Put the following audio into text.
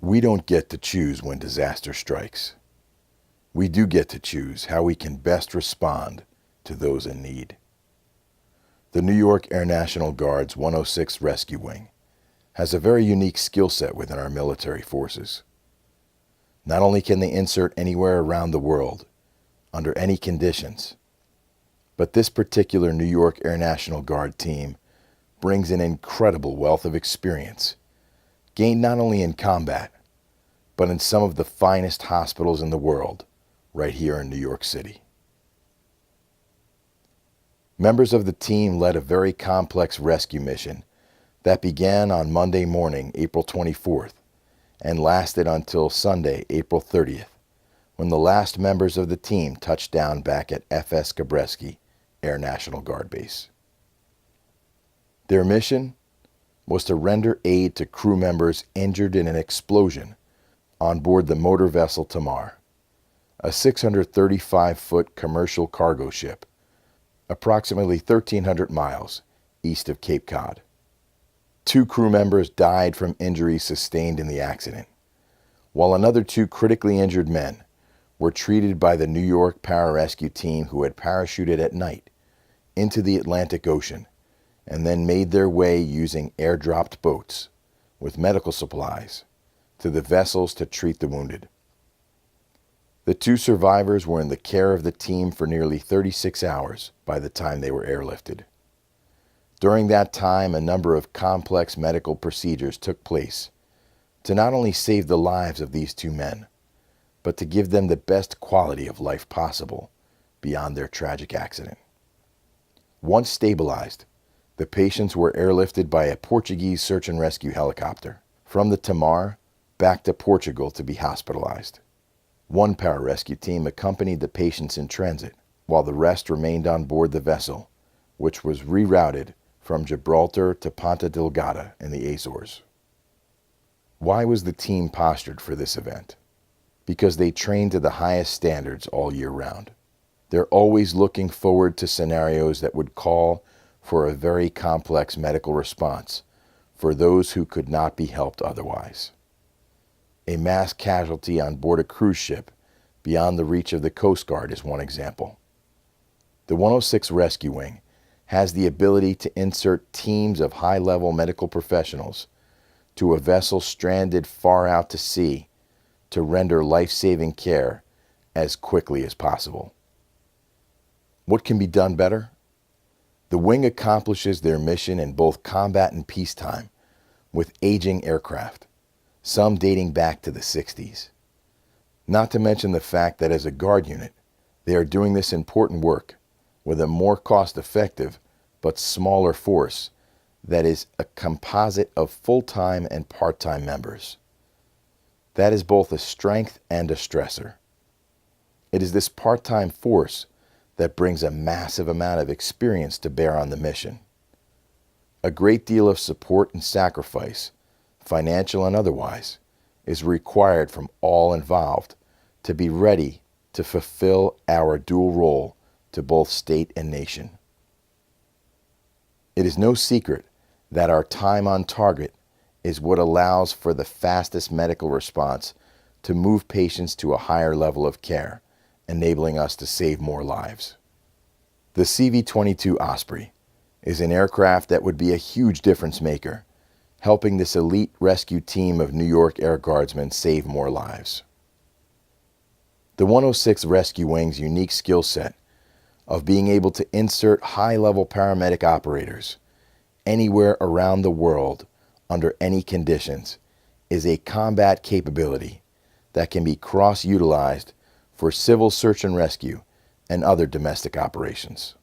We don't get to choose when disaster strikes. We do get to choose how we can best respond to those in need. The New York Air National Guard's 106 Rescue Wing has a very unique skill set within our military forces. Not only can they insert anywhere around the world, under any conditions, but this particular New York Air National Guard team brings an incredible wealth of experience, gained not only in combat, but in some of the finest hospitals in the world, right here in New York City. Members of the team led a very complex rescue mission that began on Monday morning, April 24th, and lasted until Sunday, April 30th, when the last members of the team touched down back at F.S. Gabreski Air National Guard Base. Their mission was to render aid to crew members injured in an explosion on board the motor vessel Tamar, a 635-foot commercial cargo ship, approximately 1,300 miles east of Cape Cod. 2 crew members died from injuries sustained in the accident, while another 2 critically injured men were treated by the New York pararescue team who had parachuted at night into the Atlantic Ocean and then made their way using airdropped boats with medical supplies to the vessels to treat the wounded. The 2 survivors were in the care of the team for nearly 36 hours by the time they were airlifted. During that time, a number of complex medical procedures took place to not only save the lives of these 2 men, but to give them the best quality of life possible beyond their tragic accident. Once stabilized, the patients were airlifted by a Portuguese search and rescue helicopter from the Tamar back to Portugal to be hospitalized. 1 pararescue team accompanied the patients in transit, while the rest remained on board the vessel, which was rerouted from Gibraltar to Ponta Delgada in the Azores. Why was the team postured for this event? Because they trained to the highest standards all year round. They're always looking forward to scenarios that would call for a very complex medical response for those who could not be helped otherwise. A mass casualty on board a cruise ship beyond the reach of the Coast Guard is one example. The 106 Rescue Wing has the ability to insert teams of high-level medical professionals to a vessel stranded far out to sea to render life-saving care as quickly as possible. What can be done better? The wing accomplishes their mission in both combat and peacetime with aging aircraft, some dating back to the 60s. Not to mention the fact that as a guard unit, they are doing this important work with a more cost-effective but smaller force that is a composite of full-time and part-time members. That is both a strength and a stressor. It is this part-time force that brings a massive amount of experience to bear on the mission. A great deal of support and sacrifice, financial and otherwise, is required from all involved to be ready to fulfill our dual role to both state and nation. It is no secret that our time on target is what allows for the fastest medical response to move patients to a higher level of care, enabling us to save more lives. The CV-22 Osprey is an aircraft that would be a huge difference maker, helping this elite rescue team of New York Air Guardsmen save more lives. The 106 Rescue Wing's unique skill set of being able to insert high-level paramedic operators anywhere around the world under any conditions is a combat capability that can be cross-utilized for civil search and rescue and other domestic operations.